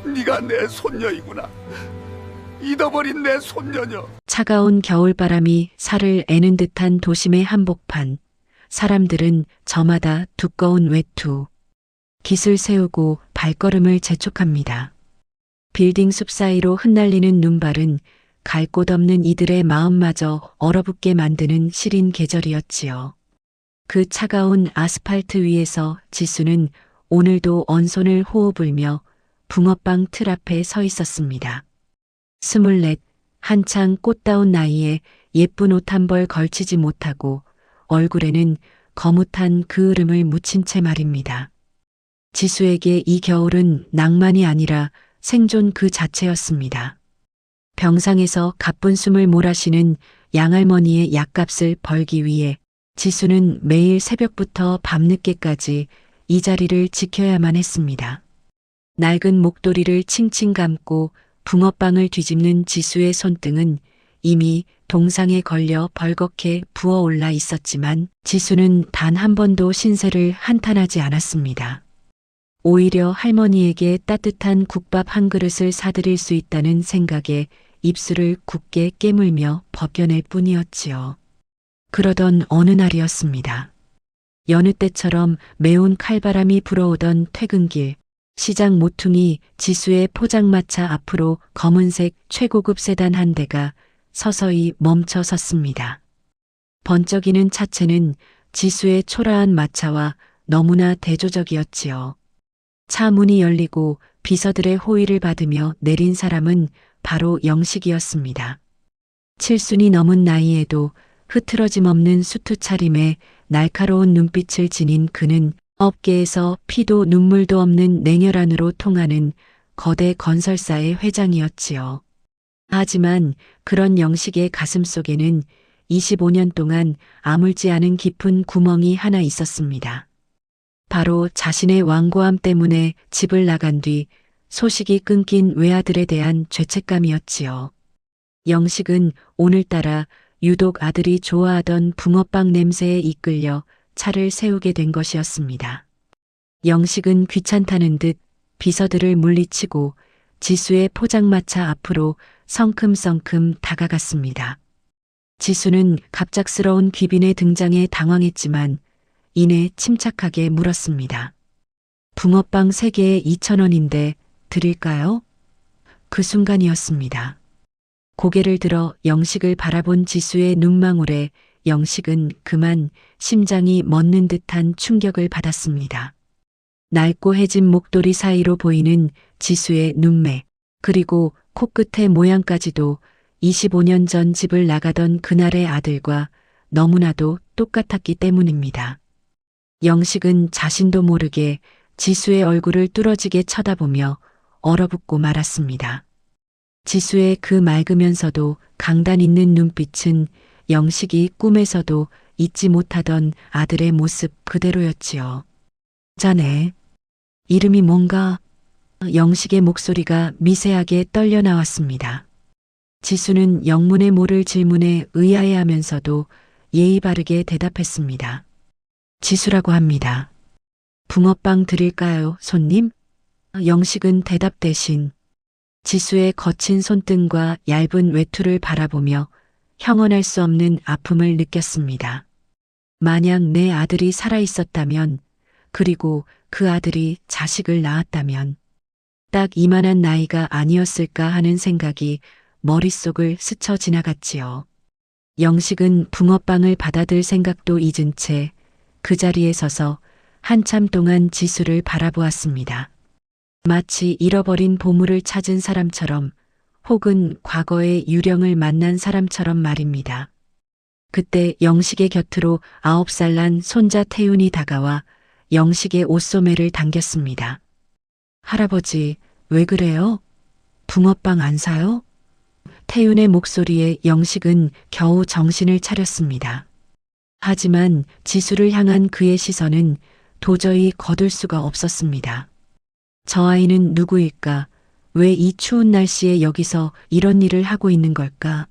네가 내 손녀이구나. 잊어버린 내 손녀녀. 차가운 겨울바람이 살을 애는 듯한 도심의 한복판. 사람들은 저마다 두꺼운 외투, 깃을 세우고 발걸음을 재촉합니다. 빌딩 숲 사이로 흩날리는 눈발은 갈 곳 없는 이들의 마음마저 얼어붙게 만드는 시린 계절이었지요. 그 차가운 아스팔트 위에서 지수는 오늘도 언손을 호호 불며 붕어빵 틀 앞에 서 있었습니다. 24, 한창 꽃다운 나이에 예쁜 옷 한 벌 걸치지 못하고 얼굴에는 거뭇한 그을음을 묻힌 채 말입니다. 지수에게 이 겨울은 낭만이 아니라 생존 그 자체였습니다. 병상에서 가쁜 숨을 몰아쉬는 양할머니의 약값을 벌기 위해 지수는 매일 새벽부터 밤늦게까지 이 자리를 지켜야만 했습니다. 낡은 목도리를 칭칭 감고 붕어빵을 뒤집는 지수의 손등은 이미 동상에 걸려 벌겋게 부어올라 있었지만 지수는 단 한 번도 신세를 한탄하지 않았습니다. 오히려 할머니에게 따뜻한 국밥 한 그릇을 사드릴 수 있다는 생각에 입술을 굳게 깨물며 버텨낼 뿐이었지요. 그러던 어느 날이었습니다. 여느 때처럼 매운 칼바람이 불어오던 퇴근길, 시장 모퉁이 지수의 포장마차 앞으로 검은색 최고급 세단 한 대가 서서히 멈춰 섰습니다. 번쩍이는 차체는 지수의 초라한 마차와 너무나 대조적이었지요. 차 문이 열리고 비서들의 호의를 받으며 내린 사람은 바로 영식이었습니다. 칠순이 넘은 나이에도 흐트러짐 없는 수트 차림에 날카로운 눈빛을 지닌 그는 업계에서 피도 눈물도 없는 냉혈한으로 통하는 거대 건설사의 회장이었지요. 하지만 그런 영식의 가슴 속에는 25년 동안 아물지 않은 깊은 구멍이 하나 있었습니다. 바로 자신의 완고함 때문에 집을 나간 뒤 소식이 끊긴 외아들에 대한 죄책감이었지요. 영식은 오늘따라 유독 아들이 좋아하던 붕어빵 냄새에 이끌려 차를 세우게 된 것이었습니다. 영식은 귀찮다는 듯 비서들을 물리치고 지수의 포장마차 앞으로 성큼성큼 다가갔습니다. 지수는 갑작스러운 귀빈의 등장에 당황했지만 이내 침착하게 물었습니다. 붕어빵 3개에 2,000원인데 드릴까요? 그 순간이었습니다. 고개를 들어 영식을 바라본 지수의 눈망울에 영식은 그만 심장이 멎는 듯한 충격을 받았습니다. 낡고 해진 목도리 사이로 보이는 지수의 눈매, 그리고 코끝의 모양까지도 25년 전 집을 나가던 그날의 아들과 너무나도 똑같았기 때문입니다. 영식은 자신도 모르게 지수의 얼굴을 뚫어지게 쳐다보며 얼어붙고 말았습니다. 지수의 그 맑으면서도 강단 있는 눈빛은 영식이 꿈에서도 잊지 못하던 아들의 모습 그대로였지요. 자네, 이름이 뭔가? 영식의 목소리가 미세하게 떨려 나왔습니다. 지수는 영문의 모를 질문에 의아해하면서도 예의 바르게 대답했습니다. 지수라고 합니다. 붕어빵 드릴까요, 손님? 영식은 대답 대신 지수의 거친 손등과 얇은 외투를 바라보며 형언할 수 없는 아픔을 느꼈습니다. 만약 내 아들이 살아있었다면, 그리고 그 아들이 자식을 낳았다면 딱 이만한 나이가 아니었을까 하는 생각이 머릿속을 스쳐 지나갔지요. 영식은 붕어빵을 받아들 생각도 잊은 채 그 자리에 서서 한참 동안 지수를 바라보았습니다. 마치 잃어버린 보물을 찾은 사람처럼, 혹은 과거의 유령을 만난 사람처럼 말입니다. 그때 영식의 곁으로 9살 난 손자 태윤이 다가와 영식의 옷소매를 당겼습니다. 할아버지, 왜 그래요? 붕어빵 안 사요? 태윤의 목소리에 영식은 겨우 정신을 차렸습니다. 하지만 지수를 향한 그의 시선은 도저히 거둘 수가 없었습니다. 저 아이는 누구일까? 왜 이 추운 날씨에 여기서 이런 일을 하고 있는 걸까?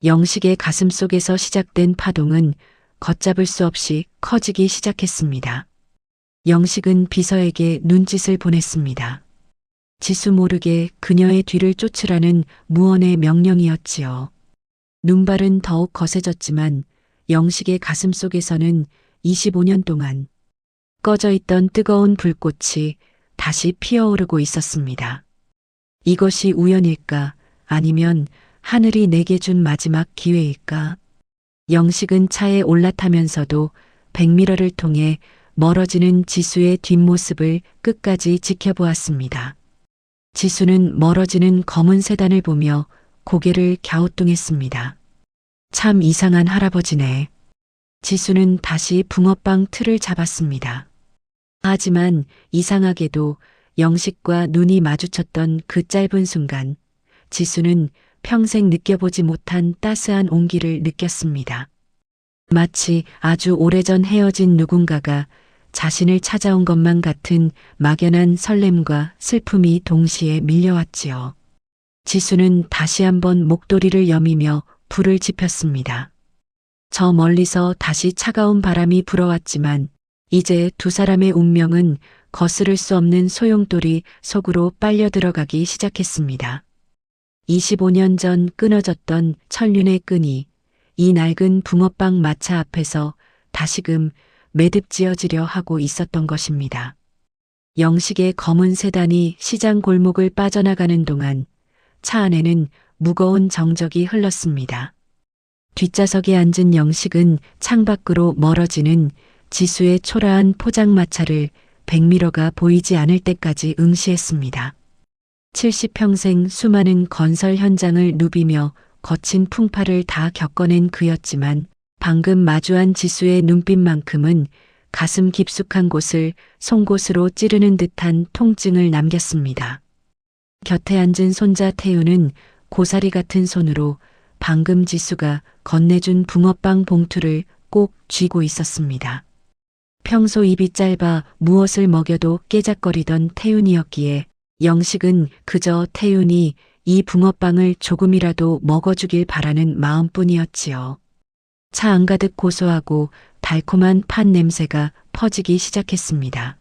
영식의 가슴 속에서 시작된 파동은 걷잡을 수 없이 커지기 시작했습니다. 영식은 비서에게 눈짓을 보냈습니다. 지수 모르게 그녀의 뒤를 쫓으라는 무언의 명령이었지요. 눈발은 더욱 거세졌지만 영식의 가슴 속에서는 25년 동안 꺼져 있던 뜨거운 불꽃이 다시 피어오르고 있었습니다. 이것이 우연일까? 아니면 하늘이 내게 준 마지막 기회일까? 영식은 차에 올라타면서도 백미러를 통해 멀어지는 지수의 뒷모습을 끝까지 지켜보았습니다. 지수는 멀어지는 검은 세단을 보며 고개를 갸우뚱했습니다. 참 이상한 할아버지네. 지수는 다시 붕어빵 틀을 잡았습니다. 하지만 이상하게도 영식과 눈이 마주쳤던 그 짧은 순간 지수는 평생 느껴보지 못한 따스한 온기를 느꼈습니다. 마치 아주 오래전 헤어진 누군가가 자신을 찾아온 것만 같은 막연한 설렘과 슬픔이 동시에 밀려왔지요. 지수는 다시 한번 목도리를 여미며 불을 지폈습니다. 저 멀리서 다시 차가운 바람이 불어왔지만 이제 두 사람의 운명은 거스를 수 없는 소용돌이 속으로 빨려 들어가기 시작했습니다. 25년 전 끊어졌던 천륜의 끈이 이 낡은 붕어빵 마차 앞에서 다시금 매듭지어지려 하고 있었던 것입니다. 영식의 검은 세단이 시장 골목을 빠져나가는 동안 차 안에는 무거운 정적이 흘렀습니다. 뒷좌석에 앉은 영식은 창밖으로 멀어지는 지수의 초라한 포장마차를 백미러가 보이지 않을 때까지 응시했습니다. 70평생 수많은 건설 현장을 누비며 거친 풍파를 다 겪어낸 그였지만 방금 마주한 지수의 눈빛만큼은 가슴 깊숙한 곳을 송곳으로 찌르는 듯한 통증을 남겼습니다. 곁에 앉은 손자 태우는 고사리 같은 손으로 방금 지수가 건네준 붕어빵 봉투를 꼭 쥐고 있었습니다. 평소 입이 짧아 무엇을 먹여도 깨작거리던 태윤이었기에 영식은 그저 태윤이 이 붕어빵을 조금이라도 먹어주길 바라는 마음뿐이었지요. 차 안가득 고소하고 달콤한 팥 냄새가 퍼지기 시작했습니다.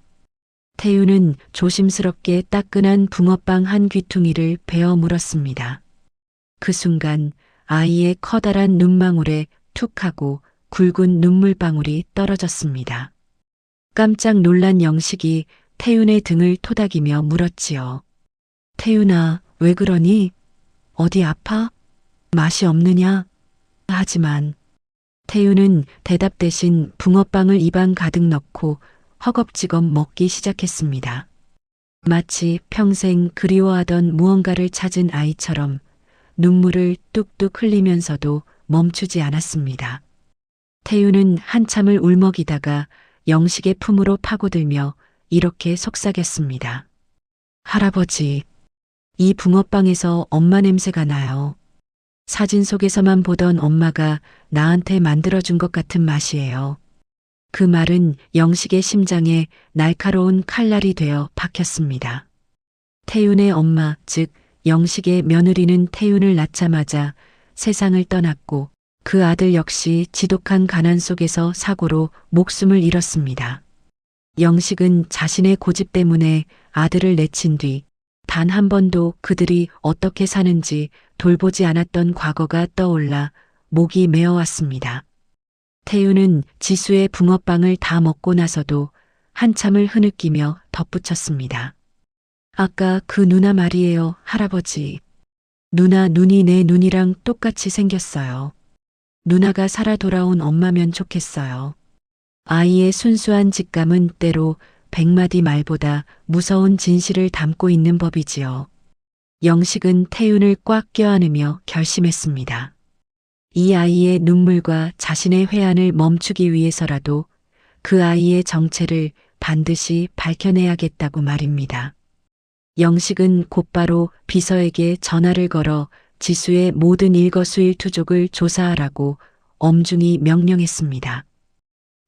태윤은 조심스럽게 따끈한 붕어빵 한 귀퉁이를 베어 물었습니다. 그 순간 아이의 커다란 눈망울에 툭 하고 굵은 눈물방울이 떨어졌습니다. 깜짝 놀란 영식이 태윤의 등을 토닥이며 물었지요. 태윤아, 왜 그러니? 어디 아파? 맛이 없느냐? 하지만 태윤은 대답 대신 붕어빵을 입안 가득 넣고 허겁지겁 먹기 시작했습니다. 마치 평생 그리워하던 무언가를 찾은 아이처럼 눈물을 뚝뚝 흘리면서도 멈추지 않았습니다. 태윤은 한참을 울먹이다가 영식의 품으로 파고들며 이렇게 속삭였습니다. 할아버지, 이 붕어빵에서 엄마 냄새가 나요. 사진 속에서만 보던 엄마가 나한테 만들어준 것 같은 맛이에요. 그 말은 영식의 심장에 날카로운 칼날이 되어 박혔습니다. 태윤의 엄마, 즉 영식의 며느리는 태윤을 낳자마자 세상을 떠났고 그 아들 역시 지독한 가난 속에서 사고로 목숨을 잃었습니다. 영식은 자신의 고집 때문에 아들을 내친 뒤 단 한 번도 그들이 어떻게 사는지 돌보지 않았던 과거가 떠올라 목이 메어왔습니다. 태윤은 지수의 붕어빵을 다 먹고 나서도 한참을 흐느끼며 덧붙였습니다. 아까 그 누나 말이에요, 할아버지. 누나 눈이 내 눈이랑 똑같이 생겼어요. 누나가 살아 돌아온 엄마면 좋겠어요. 아이의 순수한 직감은 때로 100마디 말보다 무서운 진실을 담고 있는 법이지요. 영식은 태윤을 꽉 껴안으며 결심했습니다. 이 아이의 눈물과 자신의 회한을 멈추기 위해서라도 그 아이의 정체를 반드시 밝혀내야겠다고 말입니다. 영식은 곧바로 비서에게 전화를 걸어 지수의 모든 일거수일투족을 조사하라고 엄중히 명령했습니다.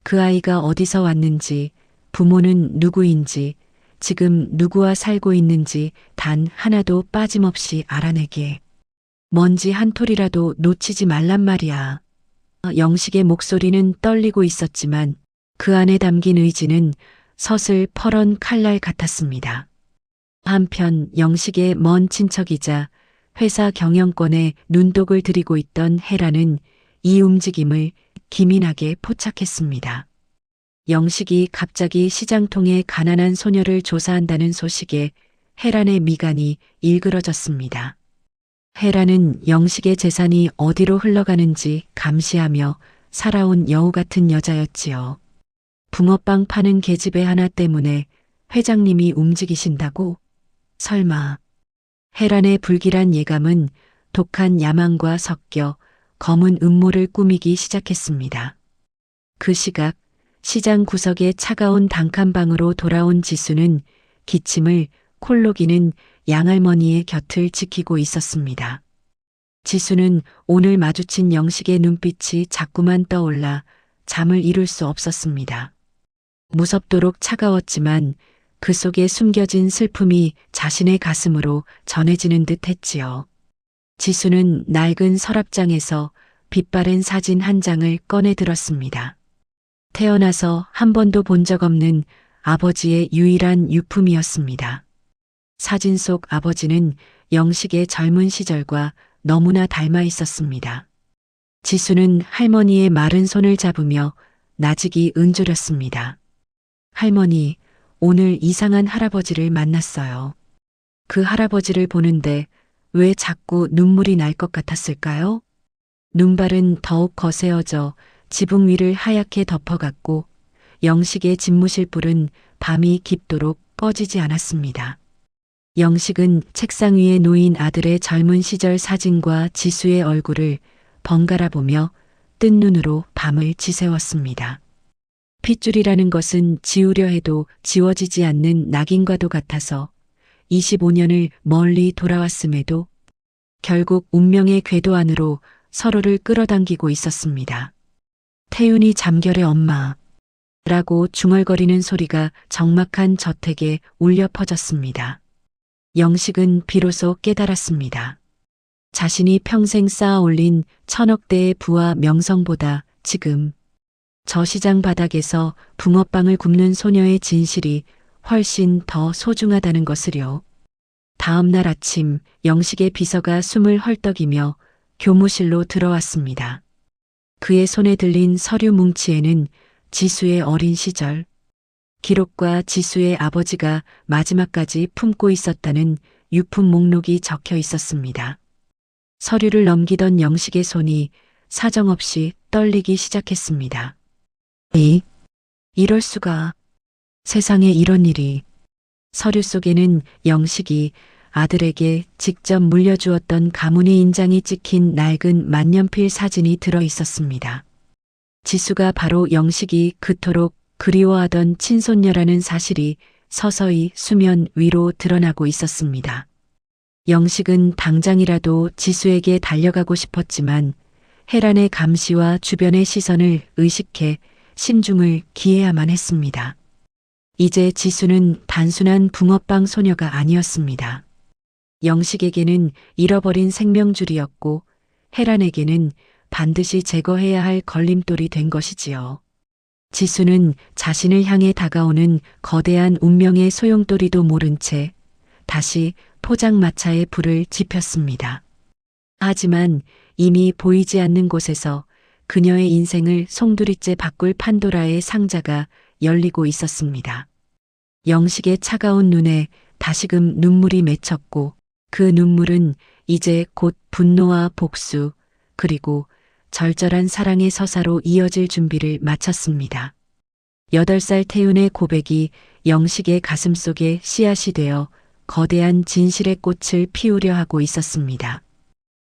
그 아이가 어디서 왔는지, 부모는 누구인지, 지금 누구와 살고 있는지 단 하나도 빠짐없이 알아내게. 먼지 한 톨이라도 놓치지 말란 말이야. 영식의 목소리는 떨리고 있었지만 그 안에 담긴 의지는 서슬 퍼런 칼날 같았습니다. 한편 영식의 먼 친척이자 회사 경영권에 눈독을 들이고 있던 헤라는 이 움직임을 기민하게 포착했습니다. 영식이 갑자기 시장통의 가난한 소녀를 조사한다는 소식에 헤란의 미간이 일그러졌습니다. 헤라는 영식의 재산이 어디로 흘러가는지 감시하며 살아온 여우 같은 여자였지요. 붕어빵 파는 계집애 하나 때문에 회장님이 움직이신다고? 설마. 헤란의 불길한 예감은 독한 야망과 섞여 검은 음모를 꾸미기 시작했습니다. 그 시각 시장 구석의 차가운 단칸방으로 돌아온 지수는 기침을 콜록이는 양할머니의 곁을 지키고 있었습니다. 지수는 오늘 마주친 영식의 눈빛이 자꾸만 떠올라 잠을 이룰 수 없었습니다. 무섭도록 차가웠지만 그 속에 숨겨진 슬픔이 자신의 가슴으로 전해지는 듯 했지요. 지수는 낡은 서랍장에서 빛바랜 사진 한 장을 꺼내 들었습니다. 태어나서 한 번도 본 적 없는 아버지의 유일한 유품이었습니다. 사진 속 아버지는 영식의 젊은 시절과 너무나 닮아 있었습니다. 지수는 할머니의 마른 손을 잡으며 나직이 은조렸습니다. 할머니, 오늘 이상한 할아버지를 만났어요. 그 할아버지를 보는데 왜 자꾸 눈물이 날 것 같았을까요? 눈발은 더욱 거세어져 지붕 위를 하얗게 덮어갔고 영식의 집무실 불은 밤이 깊도록 꺼지지 않았습니다. 영식은 책상 위에 놓인 아들의 젊은 시절 사진과 지수의 얼굴을 번갈아 보며 뜬 눈으로 밤을 지새웠습니다. 핏줄이라는 것은 지우려 해도 지워지지 않는 낙인과도 같아서 25년을 멀리 돌아왔음에도 결국 운명의 궤도 안으로 서로를 끌어당기고 있었습니다. 태윤이 잠결에 엄마 라고 중얼거리는 소리가 적막한 저택에 울려 퍼졌습니다. 영식은 비로소 깨달았습니다. 자신이 평생 쌓아 올린 1000억대의 부와 명성보다 지금 저 시장 바닥에서 붕어빵을 굽는 소녀의 진실이 훨씬 더 소중하다는 것을요. 다음 날 아침 영식의 비서가 숨을 헐떡이며 교무실로 들어왔습니다. 그의 손에 들린 서류 뭉치에는 지수의 어린 시절, 기록과 지수의 아버지가 마지막까지 품고 있었다는 유품 목록이 적혀 있었습니다. 서류를 넘기던 영식의 손이 사정없이 떨리기 시작했습니다. 이럴 수가. 세상에 이런 일이. 서류 속에는 영식이 아들에게 직접 물려주었던 가문의 인장이 찍힌 낡은 만년필 사진이 들어 있었습니다. 지수가 바로 영식이 그토록 그리워하던 친손녀라는 사실이 서서히 수면 위로 드러나고 있었습니다. 영식은 당장이라도 지수에게 달려가고 싶었지만 헤란의 감시와 주변의 시선을 의식해 신중을 기해야만 했습니다. 이제 지수는 단순한 붕어빵 소녀가 아니었습니다. 영식에게는 잃어버린 생명줄이었고 헤란에게는 반드시 제거해야 할 걸림돌이 된 것이지요. 지수는 자신을 향해 다가오는 거대한 운명의 소용돌이도 모른 채 다시 포장마차에 불을 지폈습니다. 하지만 이미 보이지 않는 곳에서 그녀의 인생을 송두리째 바꿀 판도라의 상자가 열리고 있었습니다. 영식의 차가운 눈에 다시금 눈물이 맺혔고 그 눈물은 이제 곧 분노와 복수 그리고 절절한 사랑의 서사로 이어질 준비를 마쳤습니다. 8살 태윤의 고백이 영식의 가슴 속에 씨앗이 되어 거대한 진실의 꽃을 피우려 하고 있었습니다.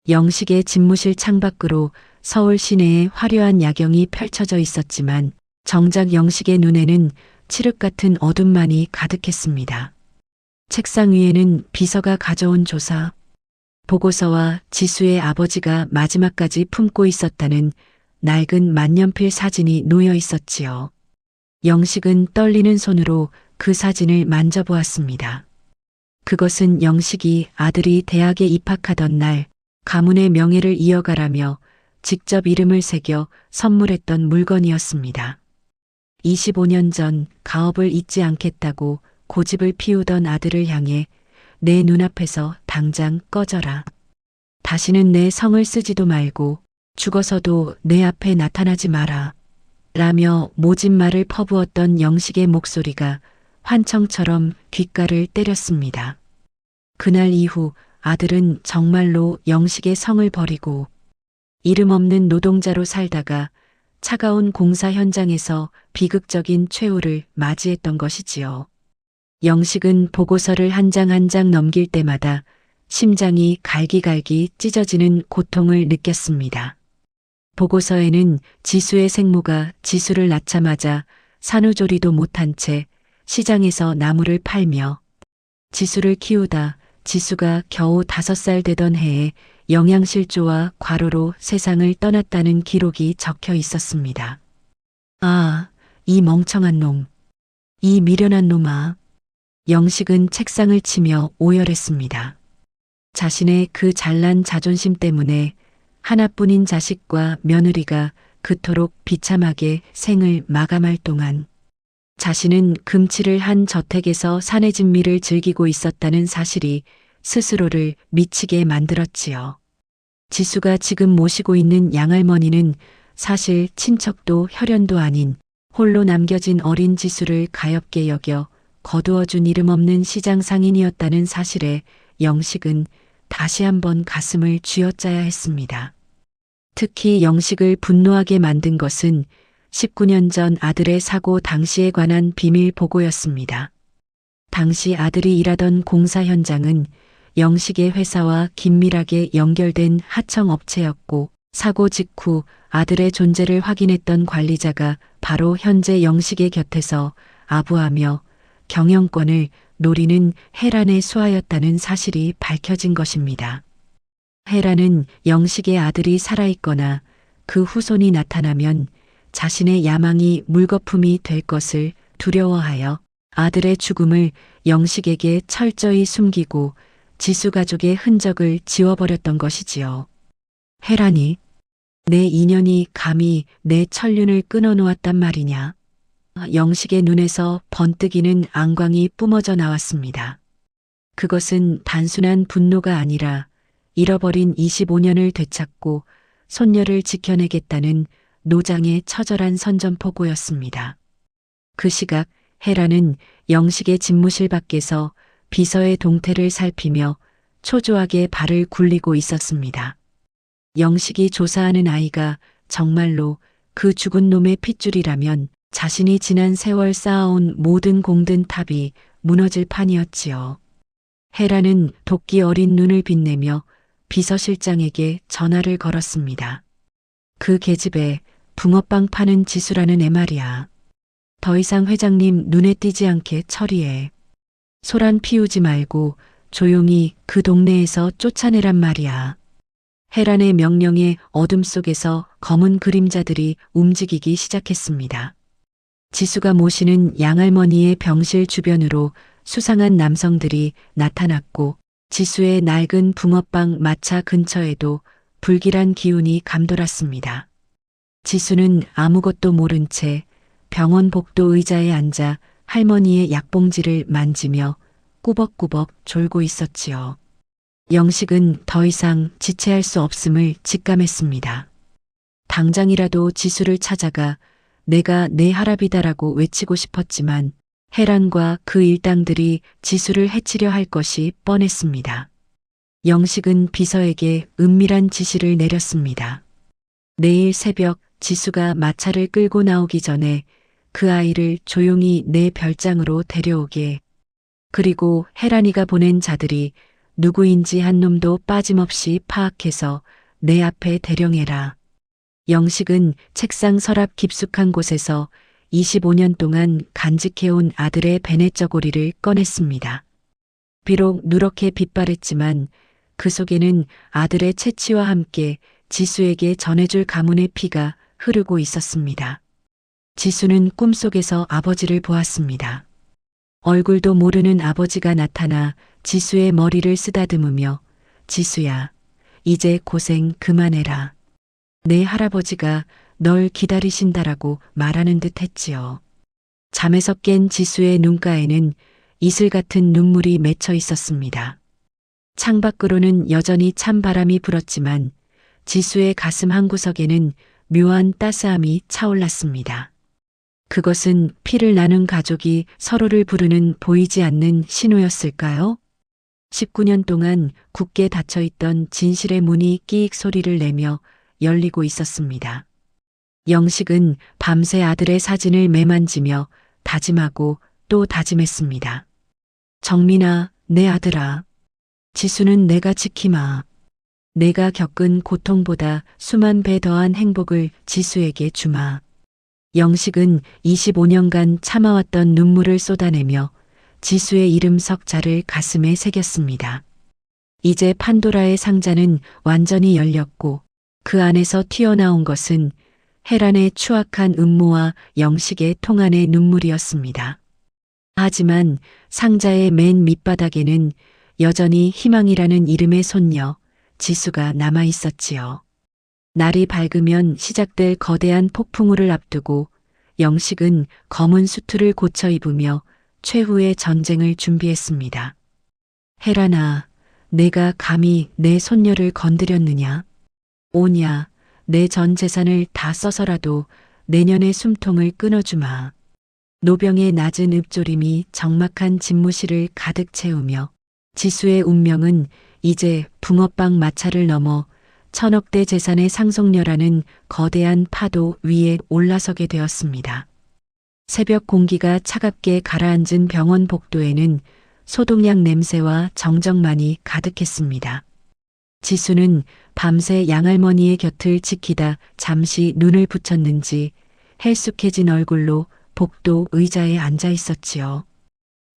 영식의 집무실 창밖으로 서울 시내의 화려한 야경이 펼쳐져 있었지만 정작 영식의 눈에는 칠흑 같은 어둠만이 가득했습니다. 책상 위에는 비서가 가져온 조사, 보고서와 지수의 아버지가 마지막까지 품고 있었다는 낡은 만년필 사진이 놓여 있었지요. 영식은 떨리는 손으로 그 사진을 만져보았습니다. 그것은 영식이 아들이 대학에 입학하던 날 가문의 명예를 이어가라며 직접 이름을 새겨 선물했던 물건이었습니다. 25년 전 가업을 잊지 않겠다고 고집을 피우던 아들을 향해 내 눈앞에서 당장 꺼져라. 다시는 내 성을 쓰지도 말고 죽어서도 내 앞에 나타나지 마라. 라며 모진 말을 퍼부었던 영식의 목소리가 환청처럼 귓가를 때렸습니다. 그날 이후 아들은 정말로 영식의 성을 버리고 이름 없는 노동자로 살다가 차가운 공사 현장에서 비극적인 최후를 맞이했던 것이지요. 영식은 보고서를 한 장 한 장 넘길 때마다 심장이 갈기갈기 찢어지는 고통을 느꼈습니다. 보고서에는 지수의 생모가 지수를 낳자마자 산후조리도 못한 채 시장에서 나무를 팔며 지수를 키우다 지수가 겨우 5살 되던 해에 영양실조와 과로로 세상을 떠났다는 기록이 적혀 있었습니다. 아, 이 멍청한 놈. 이 미련한 놈아. 영식은 책상을 치며 오열했습니다. 자신의 그 잘난 자존심 때문에 하나뿐인 자식과 며느리가 그토록 비참하게 생을 마감할 동안 자신은 금치를 한 저택에서 사내 진미를 즐기고 있었다는 사실이 스스로를 미치게 만들었지요. 지수가 지금 모시고 있는 양할머니는 사실 친척도 혈연도 아닌 홀로 남겨진 어린 지수를 가엾게 여겨 거두어준 이름 없는 시장 상인이었다는 사실에 영식은 다시 한번 가슴을 쥐어짜야 했습니다. 특히 영식을 분노하게 만든 것은 19년 전 아들의 사고 당시에 관한 비밀 보고였습니다. 당시 아들이 일하던 공사 현장은 영식의 회사와 긴밀하게 연결된 하청업체였고 사고 직후 아들의 존재를 확인했던 관리자가 바로 현재 영식의 곁에서 아부하며 경영권을 노리는 혜란의 수하였다는 사실이 밝혀진 것입니다. 혜란은 영식의 아들이 살아있거나 그 후손이 나타나면 자신의 야망이 물거품이 될 것을 두려워하여 아들의 죽음을 영식에게 철저히 숨기고 지수 가족의 흔적을 지워버렸던 것이지요. 혜란이 내 인연이 감히 내 천륜을 끊어놓았단 말이냐. 영식의 눈에서 번뜩이는 안광이 뿜어져 나왔습니다. 그것은 단순한 분노가 아니라 잃어버린 25년을 되찾고 손녀를 지켜내겠다는 노장의 처절한 선전포고였습니다. 그 시각 혜란은 영식의 집무실 밖에서 비서의 동태를 살피며 초조하게 발을 굴리고 있었습니다. 영식이 조사하는 아이가 정말로 그 죽은 놈의 핏줄이라면 자신이 지난 세월 쌓아온 모든 공든 탑이 무너질 판이었지요. 혜란은 도끼 어린 눈을 빛내며 비서실장에게 전화를 걸었습니다. 그 계집애 붕어빵 파는 지수라는 애 말이야. 더 이상 회장님 눈에 띄지 않게 처리해. 소란 피우지 말고 조용히 그 동네에서 쫓아내란 말이야. 혜란의 명령에 어둠 속에서 검은 그림자들이 움직이기 시작했습니다. 지수가 모시는 양할머니의 병실 주변으로 수상한 남성들이 나타났고 지수의 낡은 붕어빵 마차 근처에도 불길한 기운이 감돌았습니다. 지수는 아무것도 모른 채 병원 복도 의자에 앉아 할머니의 약봉지를 만지며 꾸벅꾸벅 졸고 있었지요. 영식은 더 이상 지체할 수 없음을 직감했습니다. 당장이라도 지수를 찾아가 내가 내 할아비다라고 외치고 싶었지만 혜란과 그 일당들이 지수를 해치려 할 것이 뻔했습니다. 영식은 비서에게 은밀한 지시를 내렸습니다. 내일 새벽 지수가 마차를 끌고 나오기 전에 그 아이를 조용히 내 별장으로 데려오게. 그리고 혜란이가 보낸 자들이 누구인지 한 놈도 빠짐없이 파악해서 내 앞에 대령해라. 영식은 책상 서랍 깊숙한 곳에서 25년 동안 간직해온 아들의 베네쩌고리를 꺼냈습니다. 비록 누렇게 빛바랬지만 그 속에는 아들의 채취와 함께 지수에게 전해줄 가문의 피가 흐르고 있었습니다. 지수는 꿈속에서 아버지를 보았습니다. 얼굴도 모르는 아버지가 나타나 지수의 머리를 쓰다듬으며 지수야, 이제 고생 그만해라. 내 할아버지가 널 기다리신다라고 말하는 듯 했지요. 잠에서 깬 지수의 눈가에는 이슬 같은 눈물이 맺혀 있었습니다. 창밖으로는 여전히 찬 바람이 불었지만 지수의 가슴 한구석에는 묘한 따스함이 차올랐습니다. 그것은 피를 나눈 가족이 서로를 부르는 보이지 않는 신호였을까요? 19년 동안 굳게 닫혀있던 진실의 문이 끼익 소리를 내며 열리고 있었습니다. 영식은 밤새 아들의 사진을 매만지며 다짐하고 또 다짐했습니다. 정민아, 내 아들아. 지수는 내가 지키마. 내가 겪은 고통보다 수만 배 더한 행복을 지수에게 주마. 영식은 25년간 참아왔던 눈물을 쏟아내며 지수의 이름 석자를 가슴에 새겼습니다. 이제 판도라의 상자는 완전히 열렸고 그 안에서 튀어나온 것은 혜란의 추악한 음모와 영식의 통한의 눈물이었습니다. 하지만 상자의 맨 밑바닥에는 여전히 희망이라는 이름의 손녀 지수가 남아 있었지요. 날이 밝으면 시작될 거대한 폭풍우를 앞두고 영식은 검은 수트를 고쳐 입으며 최후의 전쟁을 준비했습니다. 혜란아, 내가 감히 내 손녀를 건드렸느냐? 오냐, 내 전 재산을 다 써서라도 내년의 숨통을 끊어주마. 노병의 낮은 읊조림이 적막한 집무실을 가득 채우며 지수의 운명은 이제 붕어빵 마차를 넘어 천억대 재산의 상속녀라는 거대한 파도 위에 올라서게 되었습니다. 새벽 공기가 차갑게 가라앉은 병원 복도에는 소독약 냄새와 정적만이 가득했습니다. 지수는 밤새 양할머니의 곁을 지키다 잠시 눈을 붙였는지 헬쑥해진 얼굴로 복도 의자에 앉아 있었지요.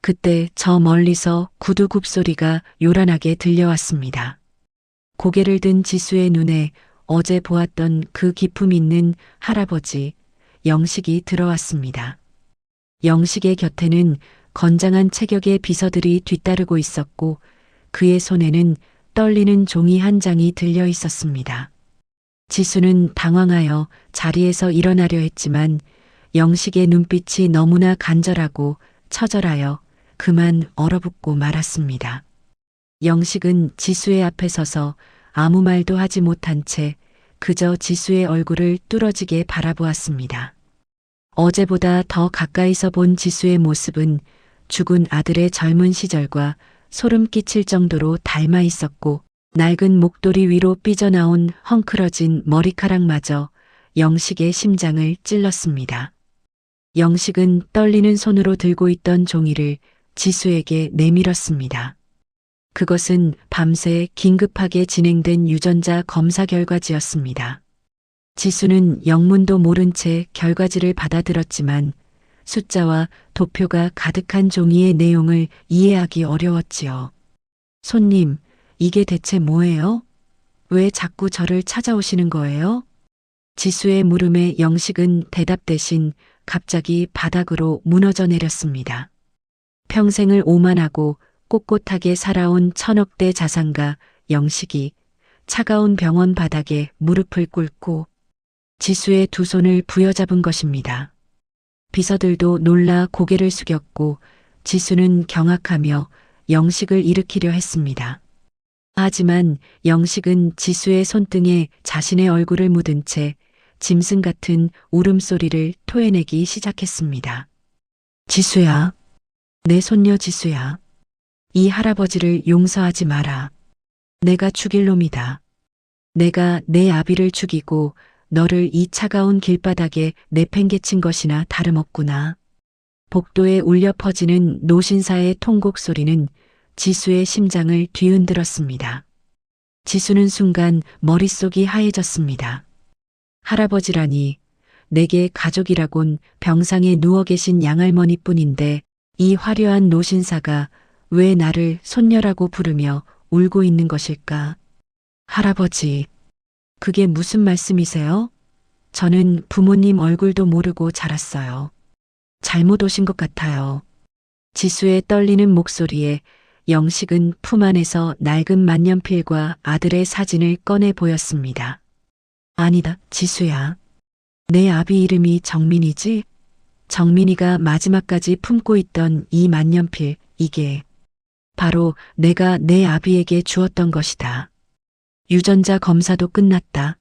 그때 저 멀리서 구두 굽소리가 요란하게 들려왔습니다. 고개를 든 지수의 눈에 어제 보았던 그 기품 있는 할아버지 영식이 들어왔습니다. 영식의 곁에는 건장한 체격의 비서들이 뒤따르고 있었고 그의 손에는 떨리는 종이 한 장이 들려 있었습니다. 지수는 당황하여 자리에서 일어나려 했지만 영식의 눈빛이 너무나 간절하고 처절하여 그만 얼어붙고 말았습니다. 영식은 지수의 앞에 서서 아무 말도 하지 못한 채 그저 지수의 얼굴을 뚫어지게 바라보았습니다. 어제보다 더 가까이서 본 지수의 모습은 죽은 아들의 젊은 시절과 소름 끼칠 정도로 닮아 있었고 낡은 목도리 위로 삐져나온 헝클어진 머리카락마저 영식의 심장을 찔렀습니다. 영식은 떨리는 손으로 들고 있던 종이를 지수에게 내밀었습니다. 그것은 밤새 긴급하게 진행된 유전자 검사 결과지였습니다. 지수는 영문도 모른 채 결과지를 받아들었지만 숫자와 도표가 가득한 종이의 내용을 이해하기 어려웠지요. 손님, 이게 대체 뭐예요? 왜 자꾸 저를 찾아오시는 거예요? 지수의 물음에 영식은 대답 대신 갑자기 바닥으로 무너져 내렸습니다. 평생을 오만하고 꼿꼿하게 살아온 천억대 자산가 영식이 차가운 병원 바닥에 무릎을 꿇고 지수의 두 손을 부여잡은 것입니다. 비서들도 놀라 고개를 숙였고 지수는 경악하며 영식을 일으키려 했습니다. 하지만 영식은 지수의 손등에 자신의 얼굴을 묻은 채 짐승 같은 울음소리를 토해내기 시작했습니다. 지수야, 내 손녀 지수야. 이 할아버지를 용서하지 마라. 내가 죽일 놈이다. 내가 내 아비를 죽이고 너를 이 차가운 길바닥에 내팽개친 것이나 다름없구나. 복도에 울려 퍼지는 노신사의 통곡 소리는 지수의 심장을 뒤흔들었습니다. 지수는 순간 머릿속이 하얘졌습니다. 할아버지라니, 내게 가족이라곤 병상에 누워 계신 양할머니뿐인데 이 화려한 노신사가 왜 나를 손녀라고 부르며 울고 있는 것일까? 할아버지, 그게 무슨 말씀이세요? 저는 부모님 얼굴도 모르고 자랐어요. 잘못 오신 것 같아요. 지수의 떨리는 목소리에 영식은 품 안에서 낡은 만년필과 아들의 사진을 꺼내 보였습니다. 아니다, 지수야. 내 아비 이름이 정민이지? 정민이가 마지막까지 품고 있던 이 만년필, 이게 바로 내가 내 아비에게 주었던 것이다. 유전자 검사도 끝났다.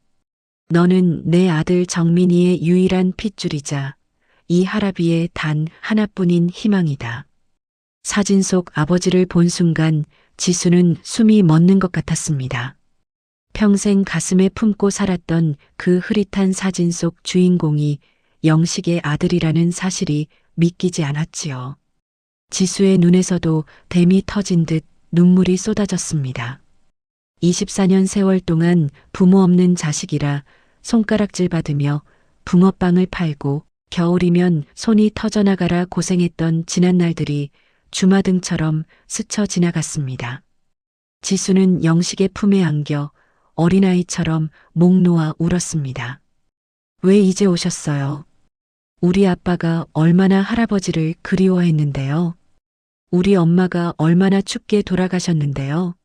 너는 내 아들 정민이의 유일한 핏줄이자 이 할아비의 단 하나뿐인 희망이다. 사진 속 아버지를 본 순간 지수는 숨이 멎는 것 같았습니다. 평생 가슴에 품고 살았던 그 흐릿한 사진 속 주인공이 영식의 아들이라는 사실이 믿기지 않았지요. 지수의 눈에서도 댐이 터진 듯 눈물이 쏟아졌습니다. 24년 세월 동안 부모 없는 자식이라 손가락질 받으며 붕어빵을 팔고 겨울이면 손이 터져나가라 고생했던 지난 날들이 주마등처럼 스쳐 지나갔습니다. 지수는 영식의 품에 안겨 어린아이처럼 목 놓아 울었습니다. 왜 이제 오셨어요? 우리 아빠가 얼마나 할아버지를 그리워했는데요. 우리 엄마가 얼마나 춥게 돌아가셨는데요.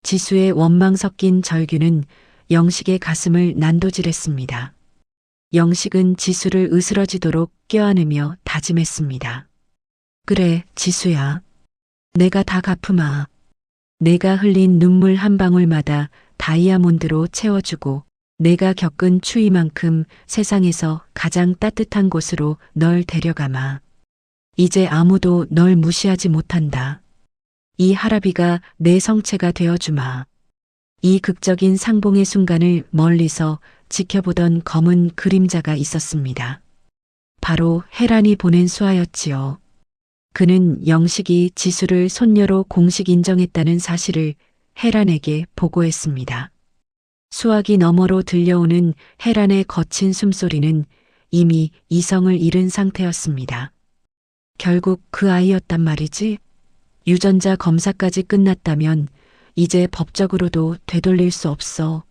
지수의 원망 섞인 절규는 영식의 가슴을 난도질했습니다. 영식은 지수를 으스러지도록 껴안으며 다짐했습니다. 그래, 지수야. 내가 다 갚으마. 내가 흘린 눈물 한 방울마다 다이아몬드로 채워주고 내가 겪은 추위만큼 세상에서 가장 따뜻한 곳으로 널 데려가마. 이제 아무도 널 무시하지 못한다. 이 할아비가 내 성체가 되어주마. 이 극적인 상봉의 순간을 멀리서 지켜보던 검은 그림자가 있었습니다. 바로 혜란이 보낸 수하였지요. 그는 영식이 지수를 손녀로 공식 인정했다는 사실을 혜란에게 보고했습니다. 수화기 너머로 들려오는 혜란의 거친 숨소리는 이미 이성을 잃은 상태였습니다. 결국 그 아이였단 말이지? 유전자 검사까지 끝났다면 이제 법적으로도 되돌릴 수 없어.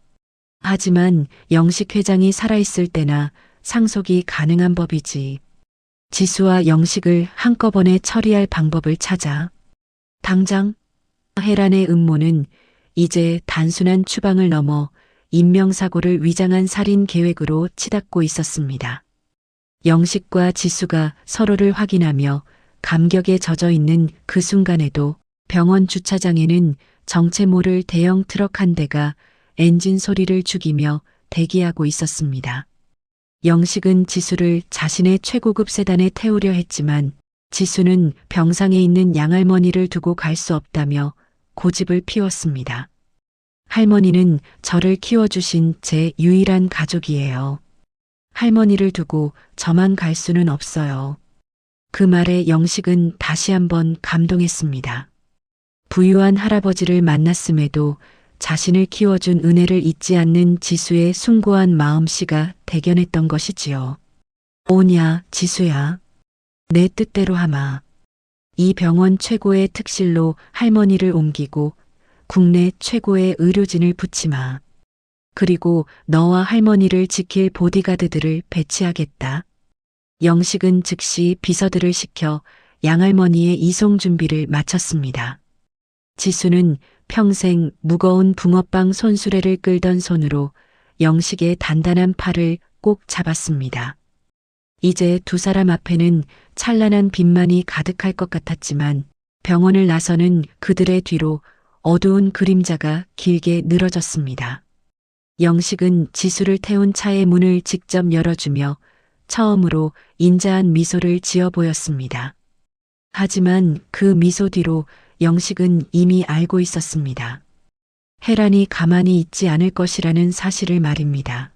하지만 영식 회장이 살아있을 때나 상속이 가능한 법이지. 지수와 영식을 한꺼번에 처리할 방법을 찾아. 당장 혜란의 음모는 이제 단순한 추방을 넘어 인명사고를 위장한 살인 계획으로 치닫고 있었습니다. 영식과 지수가 서로를 확인하며 감격에 젖어 있는 그 순간에도 병원 주차장에는 정체 모를 대형 트럭 한 대가 엔진 소리를 죽이며 대기하고 있었습니다. 영식은 지수를 자신의 최고급 세단에 태우려 했지만 지수는 병상에 있는 양할머니를 두고 갈 수 없다며 고집을 피웠습니다. 할머니는 저를 키워주신 제 유일한 가족이에요. 할머니를 두고 저만 갈 수는 없어요. 그 말에 영식은 다시 한번 감동했습니다. 부유한 할아버지를 만났음에도 자신을 키워준 은혜를 잊지 않는 지수의 숭고한 마음씨가 대견했던 것이지요. 오냐, 지수야. 내 뜻대로 하마. 이 병원 최고의 특실로 할머니를 옮기고 국내 최고의 의료진을 붙이마. 그리고 너와 할머니를 지킬 보디가드들을 배치하겠다. 영식은 즉시 비서들을 시켜 양할머니의 이송 준비를 마쳤습니다. 지수는 평생 무거운 붕어빵 손수레를 끌던 손으로 영식의 단단한 팔을 꼭 잡았습니다. 이제 두 사람 앞에는 찬란한 빛만이 가득할 것 같았지만 병원을 나서는 그들의 뒤로 어두운 그림자가 길게 늘어졌습니다. 영식은 지수를 태운 차의 문을 직접 열어주며 처음으로 인자한 미소를 지어 보였습니다. 하지만 그 미소 뒤로 영식은 이미 알고 있었습니다. 혜란이 가만히 있지 않을 것이라는 사실을 말입니다.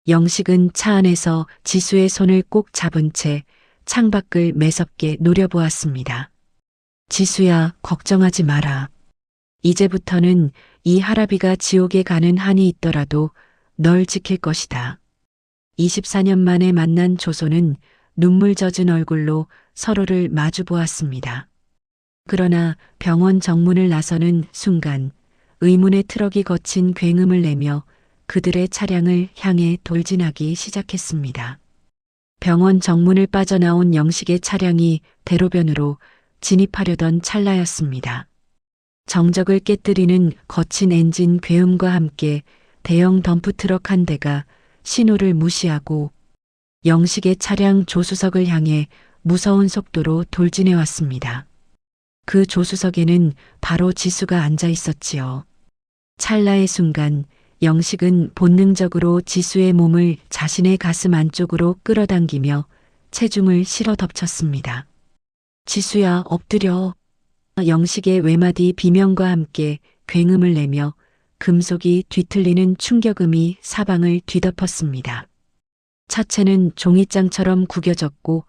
영식은 차 안에서 지수의 손을 꼭 잡은 채 창밖을 매섭게 노려보았습니다. 지수야, 걱정하지 마라. 이제부터는 이 할아비가 지옥에 가는 한이 있더라도 널 지킬 것이다. 24년 만에 만난 조소는 눈물 젖은 얼굴로 서로를 마주 보았습니다. 그러나 병원 정문을 나서는 순간 의문의 트럭이 거친 굉음을 내며 그들의 차량을 향해 돌진하기 시작했습니다. 병원 정문을 빠져나온 영식의 차량이 대로변으로 진입하려던 찰나였습니다. 정적을 깨뜨리는 거친 엔진 괴음과 함께 대형 덤프트럭 한 대가 신호를 무시하고 영식의 차량 조수석을 향해 무서운 속도로 돌진해 왔습니다. 그 조수석에는 바로 지수가 앉아 있었지요. 찰나의 순간 영식은 본능적으로 지수의 몸을 자신의 가슴 안쪽으로 끌어당기며 체중을 실어 덮쳤습니다. 지수야, 엎드려. 영식의 외마디 비명과 함께 굉음을 내며 금속이 뒤틀리는 충격음이 사방을 뒤덮었습니다. 차체는 종이장처럼 구겨졌고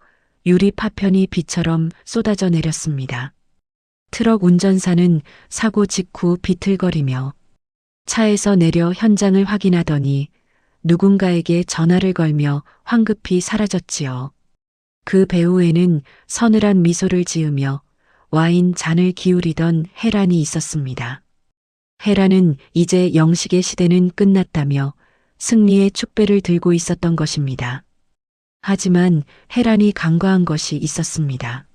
유리 파편이 비처럼 쏟아져 내렸습니다. 트럭 운전사는 사고 직후 비틀거리며 차에서 내려 현장을 확인하더니 누군가에게 전화를 걸며 황급히 사라졌지요. 그 배후에는 서늘한 미소를 지으며 와인 잔을 기울이던 혜란이 있었습니다. 혜란은 이제 영식의 시대는 끝났다며 승리의 축배를 들고 있었던 것입니다. 하지만 혜란이 간과한 것이 있었습니다.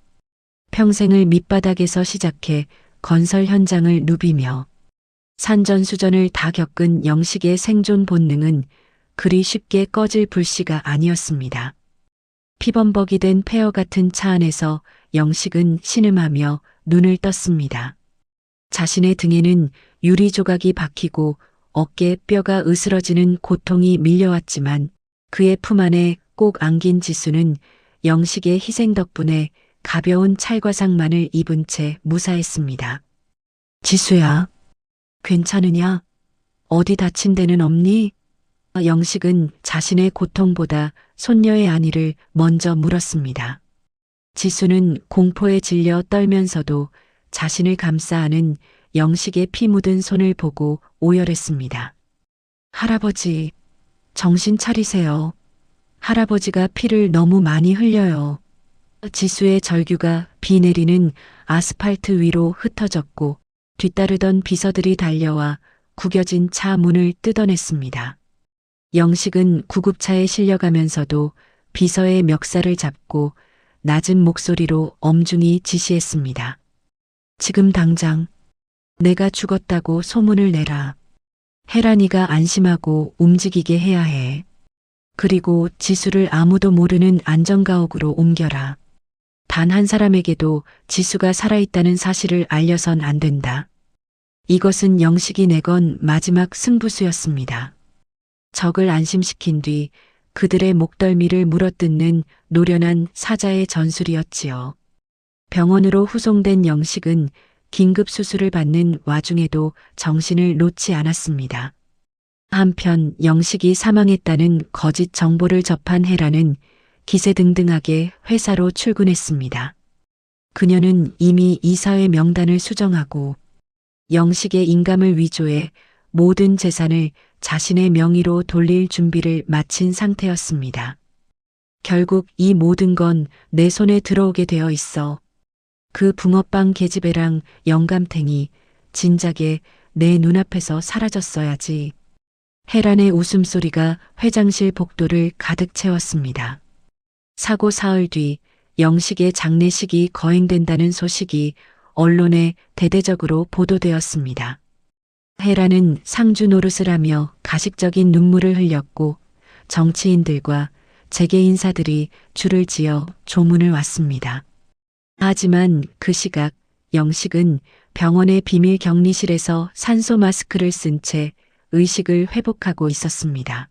평생을 밑바닥에서 시작해 건설 현장을 누비며 산전수전을 다 겪은 영식의 생존 본능은 그리 쉽게 꺼질 불씨가 아니었습니다. 피범벅이 된 폐허 같은 차 안에서 영식은 신음하며 눈을 떴습니다. 자신의 등에는 유리 조각이 박히고 어깨에 뼈가 으스러지는 고통이 밀려왔지만 그의 품 안에 꼭 안긴 지수는 영식의 희생 덕분에 가벼운 찰과상만을 입은 채 무사했습니다. 지수야, 괜찮으냐? 어디 다친 데는 없니? 영식은 자신의 고통보다 손녀의 안위를 먼저 물었습니다. 지수는 공포에 질려 떨면서도 자신을 감싸 안은 영식의 피 묻은 손을 보고 오열했습니다. 할아버지, 정신 차리세요. 할아버지가 피를 너무 많이 흘려요. 지수의 절규가 비 내리는 아스팔트 위로 흩어졌고 뒤따르던 비서들이 달려와 구겨진 차 문을 뜯어냈습니다. 영식은 구급차에 실려가면서도 비서의 멱살을 잡고 낮은 목소리로 엄중히 지시했습니다. 지금 당장 내가 죽었다고 소문을 내라. 혜란이가 안심하고 움직이게 해야 해. 그리고 지수를 아무도 모르는 안전가옥으로 옮겨라. 단 한 사람에게도 지수가 살아있다는 사실을 알려선 안 된다. 이것은 영식이 내건 마지막 승부수였습니다. 적을 안심시킨 뒤 그들의 목덜미를 물어뜯는 노련한 사자의 전술이었지요. 병원으로 후송된 영식은 긴급 수술을 받는 와중에도 정신을 놓지 않았습니다. 한편 영식이 사망했다는 거짓 정보를 접한 혜란은 기세등등하게 회사로 출근했습니다. 그녀는 이미 이사회 명단을 수정하고 영식의 인감을 위조해 모든 재산을 자신의 명의로 돌릴 준비를 마친 상태였습니다. 결국 이 모든 건 내 손에 들어오게 되어 있어. 그 붕어빵 계집애랑 영감탱이 진작에 내 눈앞에서 사라졌어야지. 혜란의 웃음소리가 회장실 복도를 가득 채웠습니다. 사고 사흘 뒤 영식의 장례식이 거행된다는 소식이 언론에 대대적으로 보도되었습니다. 혜란은 상주 노릇을 하며 가식적인 눈물을 흘렸고 정치인들과 재계 인사들이 줄을 지어 조문을 왔습니다. 하지만 그 시각 영식은 병원의 비밀 격리실에서 산소 마스크를 쓴 채 의식을 회복하고 있었습니다.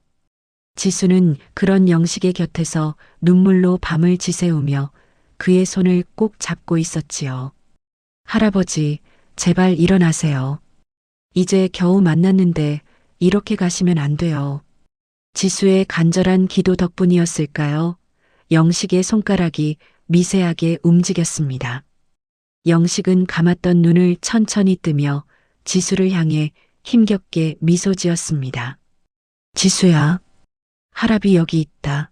지수는 그런 영식의 곁에서 눈물로 밤을 지새우며 그의 손을 꼭 잡고 있었지요. 할아버지, 제발 일어나세요. 이제 겨우 만났는데 이렇게 가시면 안 돼요. 지수의 간절한 기도 덕분이었을까요? 영식의 손가락이 미세하게 움직였습니다. 영식은 감았던 눈을 천천히 뜨며 지수를 향해 힘겹게 미소 지었습니다. 지수야, 할아비 여기 있다.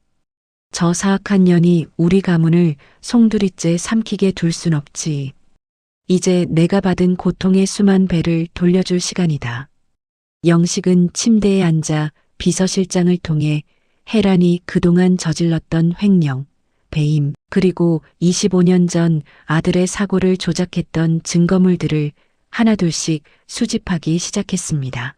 저 사악한 년이 우리 가문을 송두리째 삼키게 둘 순 없지. 이제 내가 받은 고통의 수만 배를 돌려줄 시간이다. 영식은 침대에 앉아 비서실장을 통해 혜란이 그동안 저질렀던 횡령, 배임, 그리고 25년 전 아들의 사고를 조작했던 증거물들을 하나둘씩 수집하기 시작했습니다.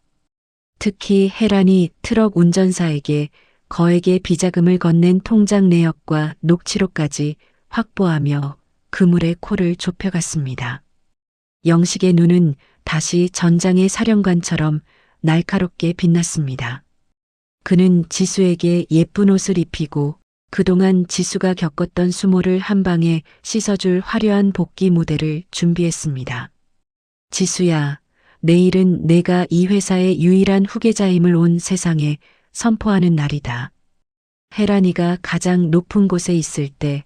특히 혜란이 트럭 운전사에게 거액의 비자금을 건넨 통장 내역과 녹취록까지 확보하며 그물의 코를 좁혀갔습니다. 영식의 눈은 다시 전장의 사령관처럼 날카롭게 빛났습니다. 그는 지수에게 예쁜 옷을 입히고 그동안 지수가 겪었던 수모를 한 방에 씻어줄 화려한 복귀 무대를 준비했습니다. 지수야, 내일은 내가 이 회사의 유일한 후계자임을 온 세상에 선포하는 날이다. 혜란이가 가장 높은 곳에 있을 때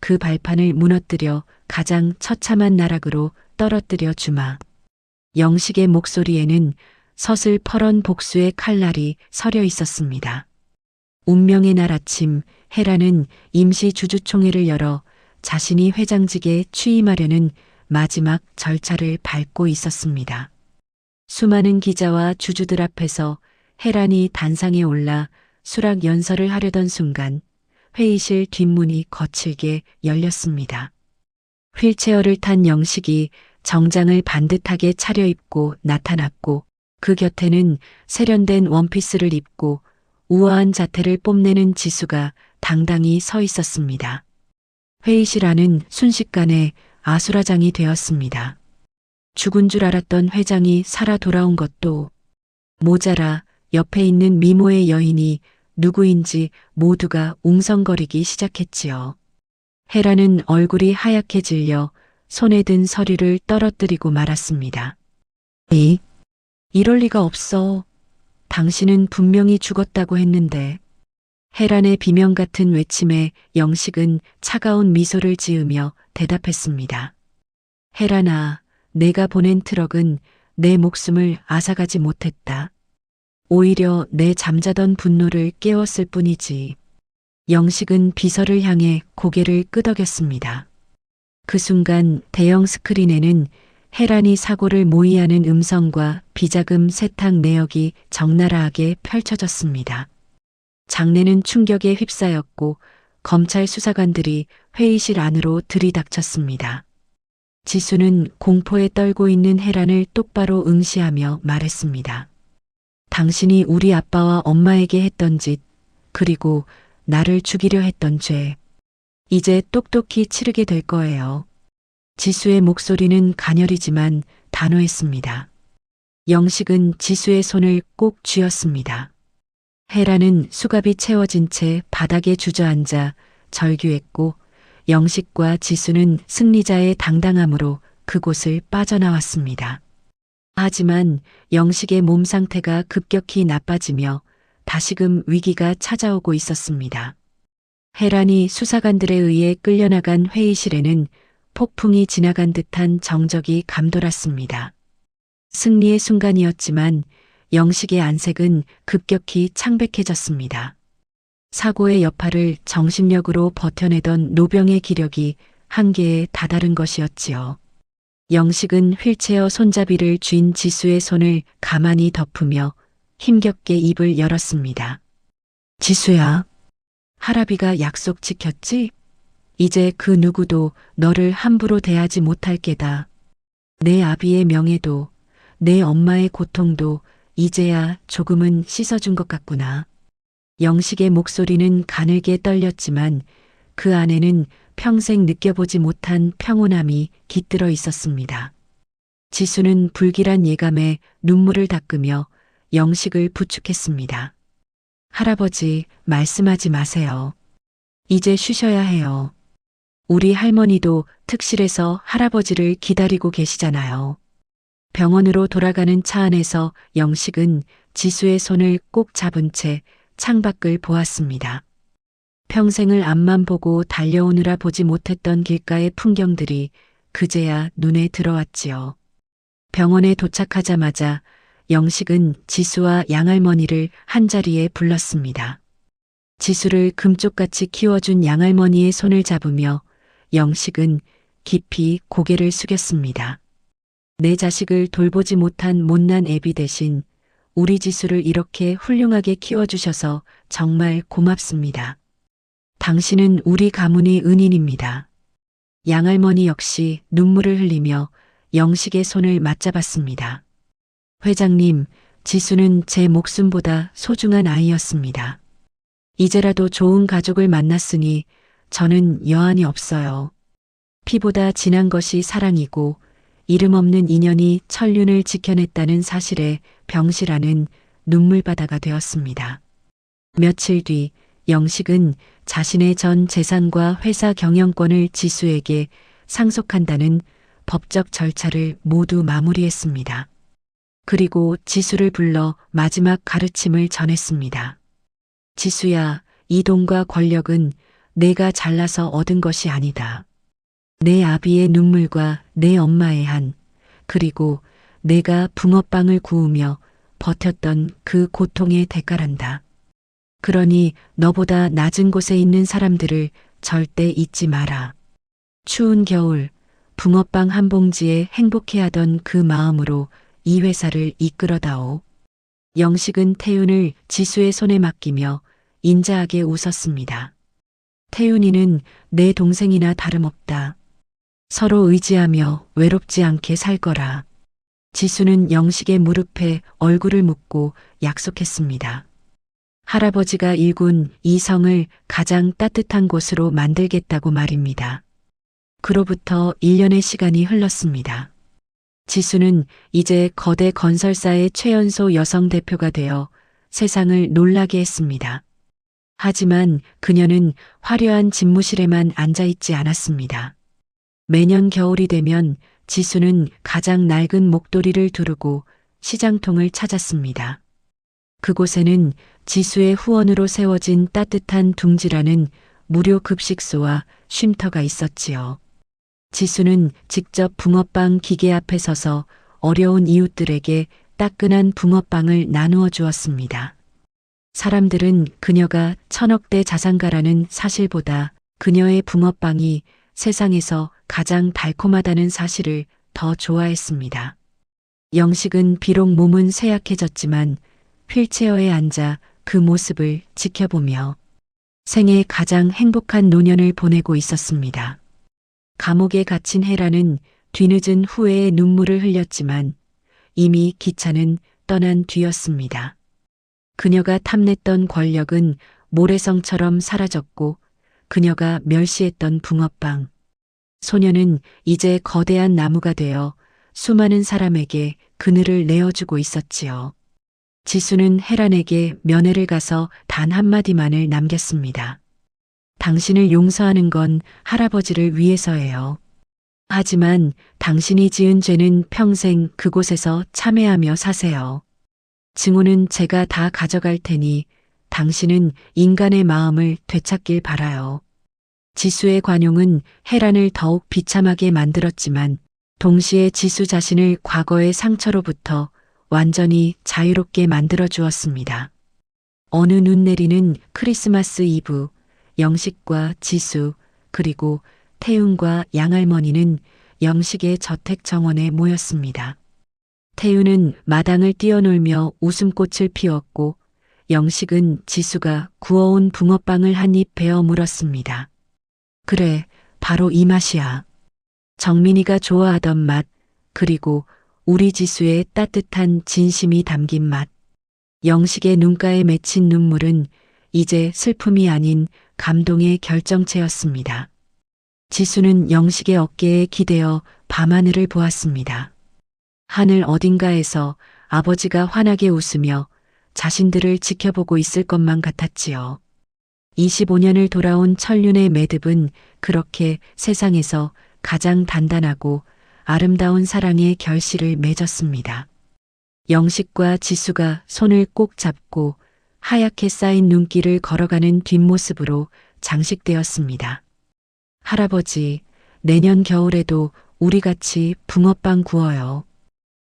그 발판을 무너뜨려 가장 처참한 나락으로 떨어뜨려 주마. 영식의 목소리에는 서슬퍼런 복수의 칼날이 서려 있었습니다. 운명의 날 아침, 혜란은 임시 주주총회를 열어 자신이 회장직에 취임하려는 마지막 절차를 밟고 있었습니다. 수많은 기자와 주주들 앞에서 혜란이 단상에 올라 수락 연설을 하려던 순간 회의실 뒷문이 거칠게 열렸습니다. 휠체어를 탄 영식이 정장을 반듯하게 차려입고 나타났고 그 곁에는 세련된 원피스를 입고 우아한 자태를 뽐내는 지수가 당당히 서 있었습니다. 회의실 안은 순식간에 아수라장이 되었습니다. 죽은 줄 알았던 회장이 살아 돌아온 것도 모자라 옆에 있는 미모의 여인이 누구인지 모두가 웅성거리기 시작했지요. 혜란은 얼굴이 하얗게 질려 손에 든 서류를 떨어뜨리고 말았습니다. 이럴 리가 없어. 당신은 분명히 죽었다고 했는데. 혜란의 비명 같은 외침에 영식은 차가운 미소를 지으며 대답했습니다. 혜란아, 내가 보낸 트럭은 내 목숨을 앗아가지 못했다. 오히려 내 잠자던 분노를 깨웠을 뿐이지. 영식은 비서를 향해 고개를 끄덕였습니다. 그 순간 대형 스크린에는 혜란이 사고를 모의하는 음성과 비자금 세탁 내역이 적나라하게 펼쳐졌습니다. 장내는 충격에 휩싸였고 검찰 수사관들이 회의실 안으로 들이닥쳤습니다. 지수는 공포에 떨고 있는 혜란을 똑바로 응시하며 말했습니다. 당신이 우리 아빠와 엄마에게 했던 짓, 그리고 나를 죽이려 했던 죄, 이제 똑똑히 치르게 될 거예요. 지수의 목소리는 가녀리지만 단호했습니다. 영식은 지수의 손을 꼭 쥐었습니다. 혜란은 수갑이 채워진 채 바닥에 주저앉아 절규했고 영식과 지수는 승리자의 당당함으로 그곳을 빠져나왔습니다. 하지만 영식의 몸 상태가 급격히 나빠지며 다시금 위기가 찾아오고 있었습니다. 혜란이 수사관들에 의해 끌려나간 회의실에는 폭풍이 지나간 듯한 정적이 감돌았습니다. 승리의 순간이었지만 영식의 안색은 급격히 창백해졌습니다. 사고의 여파를 정신력으로 버텨내던 노병의 기력이 한계에 다다른 것이었지요. 영식은 휠체어 손잡이를 쥔 지수의 손을 가만히 덮으며 힘겹게 입을 열었습니다. 지수야, 할아비가 약속 지켰지? 이제 그 누구도 너를 함부로 대하지 못할 게다. 내 아비의 명예도 내 엄마의 고통도 이제야 조금은 씻어준 것 같구나. 영식의 목소리는 가늘게 떨렸지만 그 안에는 평생 느껴보지 못한 평온함이 깃들어 있었습니다. 지수는 불길한 예감에 눈물을 닦으며 영식을 부축했습니다. 할아버지, 말씀하지 마세요. 이제 쉬셔야 해요. 우리 할머니도 특실에서 할아버지를 기다리고 계시잖아요. 병원으로 돌아가는 차 안에서 영식은 지수의 손을 꼭 잡은 채 창밖을 보았습니다. 평생을 앞만 보고 달려오느라 보지 못했던 길가의 풍경들이 그제야 눈에 들어왔지요. 병원에 도착하자마자 영식은 지수와 양할머니를 한자리에 불렀습니다. 지수를 금쪽같이 키워준 양할머니의 손을 잡으며 영식은 깊이 고개를 숙였습니다. 내 자식을 돌보지 못한 못난 애비 대신 우리 지수를 이렇게 훌륭하게 키워주셔서 정말 고맙습니다. 당신은 우리 가문의 은인입니다. 양할머니 역시 눈물을 흘리며 영식의 손을 맞잡았습니다. 회장님, 지수는 제 목숨보다 소중한 아이였습니다. 이제라도 좋은 가족을 만났으니 저는 여한이 없어요. 피보다 진한 것이 사랑이고 이름 없는 인연이 천륜을 지켜냈다는 사실에 병실안은 눈물바다가 되었습니다. 며칠 뒤 영식은 자신의 전 재산과 회사 경영권을 지수에게 상속한다는 법적 절차를 모두 마무리했습니다. 그리고 지수를 불러 마지막 가르침을 전했습니다. 지수야, 이 돈과 권력은 내가 잘나서 얻은 것이 아니다. 내 아비의 눈물과 내 엄마의 한, 그리고 내가 붕어빵을 구우며 버텼던 그 고통의 대가란다. 그러니 너보다 낮은 곳에 있는 사람들을 절대 잊지 마라. 추운 겨울, 붕어빵 한 봉지에 행복해하던 그 마음으로 이 회사를 이끌어다오. 영식은 태윤을 지수의 손에 맡기며 인자하게 웃었습니다. 태윤이는 내 동생이나 다름없다. 서로 의지하며 외롭지 않게 살 거라. 지수는 영식의 무릎에 얼굴을 묻고 약속했습니다. 할아버지가 일군 이 성을 가장 따뜻한 곳으로 만들겠다고 말입니다. 그로부터 1년의 시간이 흘렀습니다. 지수는 이제 거대 건설사의 최연소 여성 대표가 되어 세상을 놀라게 했습니다. 하지만 그녀는 화려한 집무실에만 앉아 있지 않았습니다. 매년 겨울이 되면 지수는 가장 낡은 목도리를 두르고 시장통을 찾았습니다. 그곳에는 지수의 후원으로 세워진 따뜻한 둥지라는 무료 급식소와 쉼터가 있었지요. 지수는 직접 붕어빵 기계 앞에 서서 어려운 이웃들에게 따끈한 붕어빵을 나누어 주었습니다. 사람들은 그녀가 천억대 자산가라는 사실보다 그녀의 붕어빵이 세상에서 가장 달콤하다는 사실을 더 좋아했습니다. 영식은 비록 몸은 쇠약해졌지만 휠체어에 앉아 그 모습을 지켜보며 생애 가장 행복한 노년을 보내고 있었습니다. 감옥에 갇힌 헤라는 뒤늦은 후회의 눈물을 흘렸지만 이미 기차는 떠난 뒤였습니다. 그녀가 탐냈던 권력은 모래성처럼 사라졌고 그녀가 멸시했던 붕어빵. 소녀는 이제 거대한 나무가 되어 수많은 사람에게 그늘을 내어주고 있었지요. 지수는 헤란에게 면회를 가서 단 한마디만을 남겼습니다. 당신을 용서하는 건 할아버지를 위해서예요. 하지만 당신이 지은 죄는 평생 그곳에서 참회하며 사세요. 증오는 제가 다 가져갈 테니 당신은 인간의 마음을 되찾길 바라요. 지수의 관용은 헤란을 더욱 비참하게 만들었지만 동시에 지수 자신을 과거의 상처로부터 완전히 자유롭게 만들어 주었습니다. 어느 눈 내리는 크리스마스 이브, 영식과 지수 그리고 태윤과 양할머니는 영식의 저택 정원에 모였습니다. 태윤은 마당을 뛰어놀며 웃음꽃을 피웠고 영식은 지수가 구워온 붕어빵을 한 입 베어 물었습니다. 그래, 바로 이 맛이야. 정민이가 좋아하던 맛, 그리고 우리 지수의 따뜻한 진심이 담긴 맛. 영식의 눈가에 맺힌 눈물은 이제 슬픔이 아닌 감동의 결정체였습니다. 지수는 영식의 어깨에 기대어 밤하늘을 보았습니다. 하늘 어딘가에서 아버지가 환하게 웃으며 자신들을 지켜보고 있을 것만 같았지요. 25년을 돌아온 천륜의 매듭은 그렇게 세상에서 가장 단단하고 아름다운 사랑의 결실을 맺었습니다. 영식과 지수가 손을 꼭 잡고 하얗게 쌓인 눈길을 걸어가는 뒷모습으로 장식되었습니다. 할아버지, 내년 겨울에도 우리 같이 붕어빵 구워요.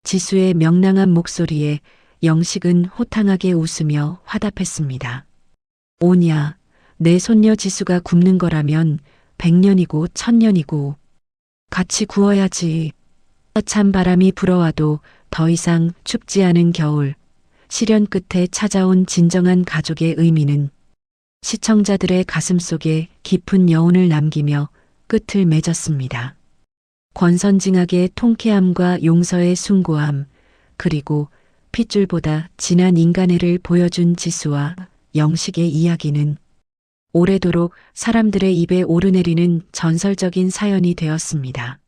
지수의 명랑한 목소리에 영식은 호탕하게 웃으며 화답했습니다. 오냐, 내 손녀 지수가 굽는 거라면 100년이고 1000년이고 같이 구워야지. 찬 바람이 불어와도 더 이상 춥지 않은 겨울. 시련 끝에 찾아온 진정한 가족의 의미는 시청자들의 가슴 속에 깊은 여운을 남기며 끝을 맺었습니다. 권선징악의 통쾌함과 용서의 숭고함, 그리고 핏줄보다 진한 인간애를 보여준 지수와 영식의 이야기는 오래도록 사람들의 입에 오르내리는 전설적인 사연이 되었습니다.